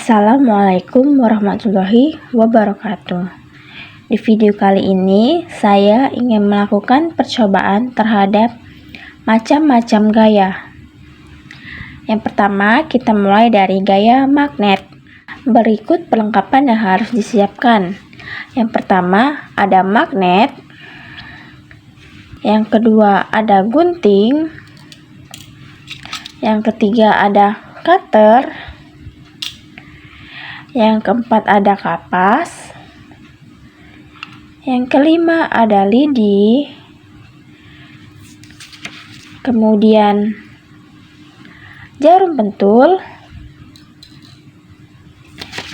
Assalamualaikum warahmatullahi wabarakatuh. Di video kali ini, saya ingin melakukan percobaan terhadap macam-macam gaya. Yang pertama, kita mulai dari gaya magnet. Berikut perlengkapan yang harus disiapkan. Yang pertama, ada magnet. Yang kedua, ada gunting. Yang ketiga, ada cutter. Yang keempat, ada kapas. Yang kelima, ada lidi. Kemudian jarum pentul.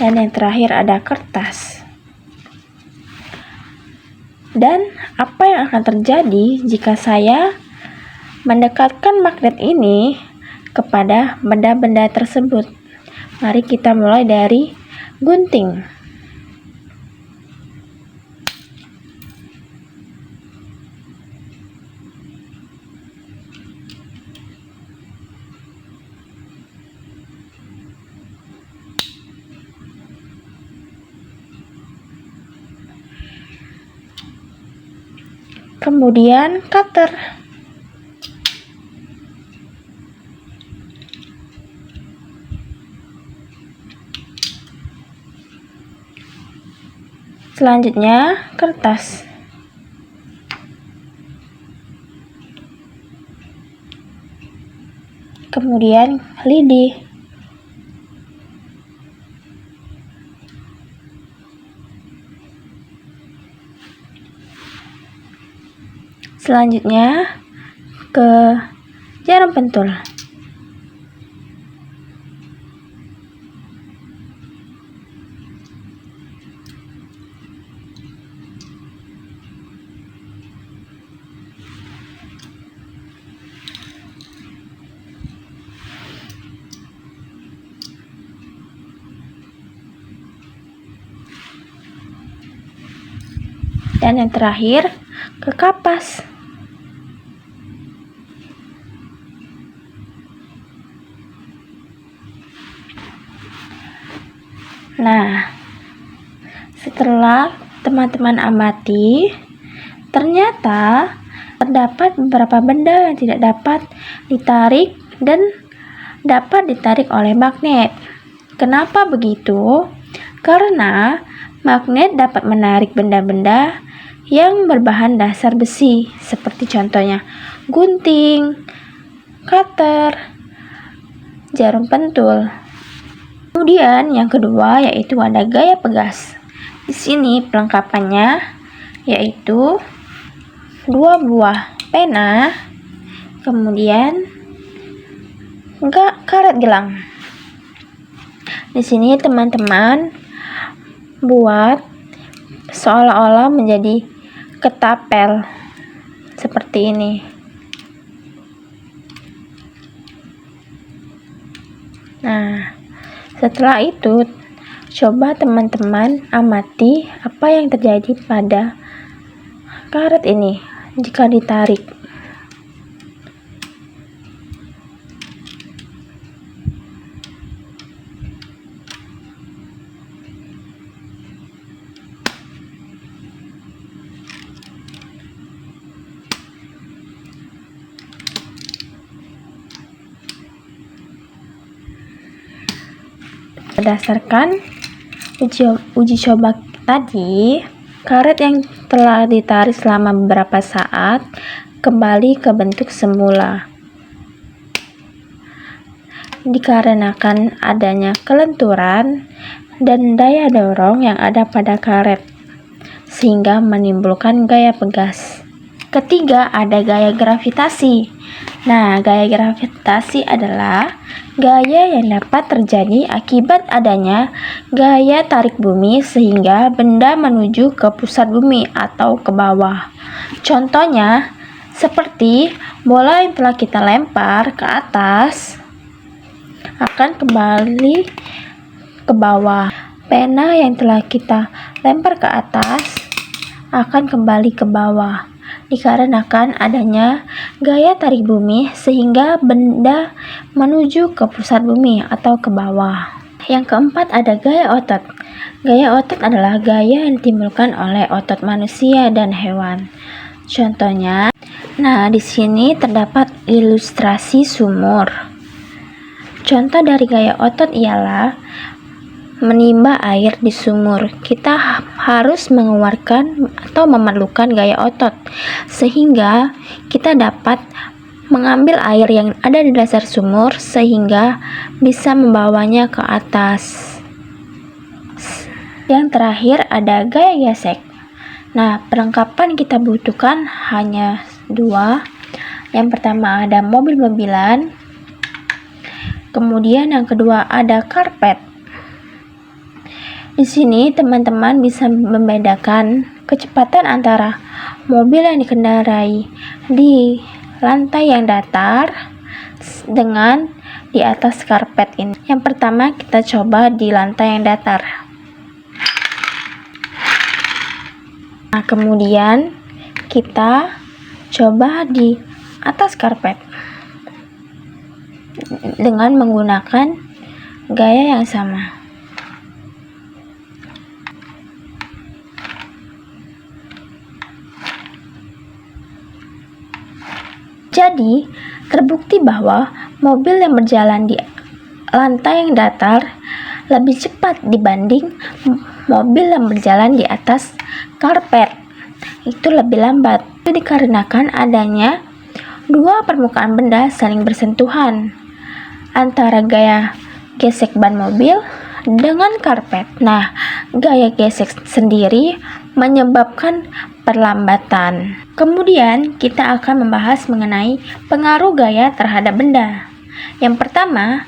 Dan yang terakhir, ada kertas. Dan apa yang akan terjadi jika saya mendekatkan magnet ini kepada benda-benda tersebut? Mari kita mulai dari gunting. Kemudian cutter. Selanjutnya, kertas. Kemudian, lidi. Selanjutnya, ke jarum pentul. Dan yang terakhir, ke kapas. Nah, setelah teman-teman amati, ternyata terdapat beberapa benda yang tidak dapat ditarik dan dapat ditarik oleh magnet. Kenapa begitu? Karena magnet dapat menarik benda-benda yang berbahan dasar besi, seperti contohnya gunting, cutter, jarum pentul. Kemudian yang kedua yaitu ada gaya pegas. Di sini perlengkapannya yaitu 2 buah pena, kemudian karet gelang. Di sini teman-teman buat seolah-olah menjadi ketapel seperti ini. Nah, setelah itu coba teman-teman amati apa yang terjadi pada karet ini jika ditarik. Berdasarkan uji coba tadi, karet yang telah ditarik selama beberapa saat kembali ke bentuk semula. Dikarenakan adanya kelenturan dan daya dorong yang ada pada karet, sehingga menimbulkan gaya pegas. Ketiga, ada gaya gravitasi. Nah, gaya gravitasi adalah gaya yang dapat terjadi akibat adanya gaya tarik bumi sehingga benda menuju ke pusat bumi atau ke bawah. Contohnya, seperti bola yang telah kita lempar ke atas akan kembali ke bawah. Pena yang telah kita lempar ke atas akan kembali ke bawah. dikarenakan adanya gaya tarik bumi sehingga benda menuju ke pusat bumi atau ke bawah. Yang keempat ada gaya otot. Gaya otot adalah gaya yang ditimbulkan oleh otot manusia dan hewan. Contohnya, di sini terdapat ilustrasi sumur. Contoh dari gaya otot ialah menimba air di sumur. Kita harus mengeluarkan atau memerlukan gaya otot sehingga kita dapat mengambil air yang ada di dasar sumur sehingga bisa membawanya ke atas. Yang terakhir ada gaya gesek. Perlengkapan kita butuhkan hanya 2. Yang pertama ada mobil-mobilan. Kemudian yang kedua ada karpet. Di sini teman-teman bisa membedakan kecepatan antara mobil yang dikendarai di lantai yang datar dengan di atas karpet ini. Yang pertama kita coba di lantai yang datar. Kemudian kita coba di atas karpet dengan menggunakan gaya yang sama. Jadi, terbukti bahwa mobil yang berjalan di lantai yang datar lebih cepat dibanding mobil yang berjalan di atas karpet. Itu lebih lambat. Itu dikarenakan adanya 2 permukaan benda saling bersentuhan antara gaya gesek ban mobil dengan karpet. Gaya gesek sendiri menyebabkan perlambatan. Kemudian kita akan membahas mengenai pengaruh gaya terhadap benda. Yang pertama,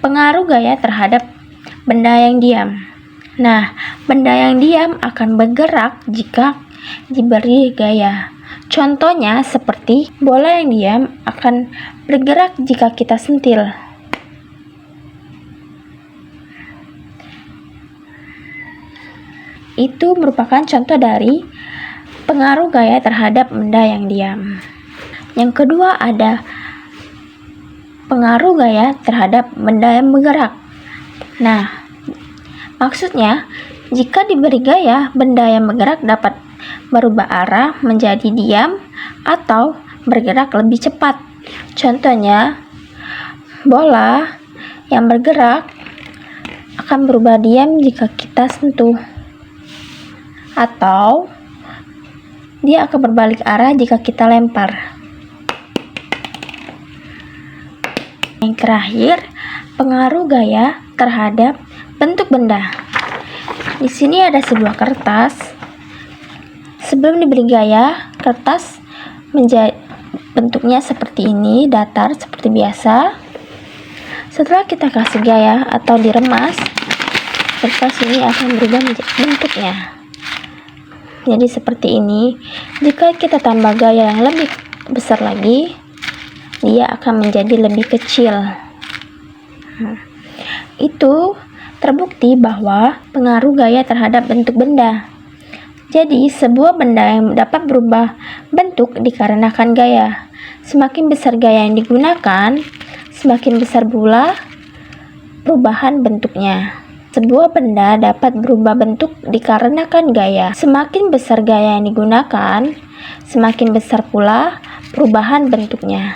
pengaruh gaya terhadap benda yang diam. Benda yang diam akan bergerak jika diberi gaya. Contohnya seperti bola yang diam akan bergerak jika kita sentil. Itu merupakan contoh dari pengaruh gaya terhadap benda yang diam. Yang kedua ada pengaruh gaya terhadap benda yang bergerak. Maksudnya, jika diberi gaya, benda yang bergerak dapat berubah arah menjadi diam atau bergerak lebih cepat. Contohnya, bola yang bergerak akan berubah diam jika kita sentuh, atau dia akan berbalik arah jika kita lempar. Yang terakhir, pengaruh gaya terhadap bentuk benda. Di sini ada sebuah kertas. Sebelum diberi gaya, kertas bentuknya seperti ini, datar seperti biasa. Setelah kita kasih gaya atau diremas, kertas ini akan berubah bentuknya. Jadi seperti ini. Jika kita tambah gaya yang lebih besar lagi, dia akan menjadi lebih kecil. Itu terbukti bahwa pengaruh gaya terhadap bentuk benda. Jadi sebuah benda yang dapat berubah bentuk dikarenakan gaya. Semakin besar gaya yang digunakan, semakin besar pula perubahan bentuknya. Sebuah benda dapat berubah bentuk dikarenakan gaya. Semakin besar gaya yang digunakan, semakin besar pula perubahan bentuknya.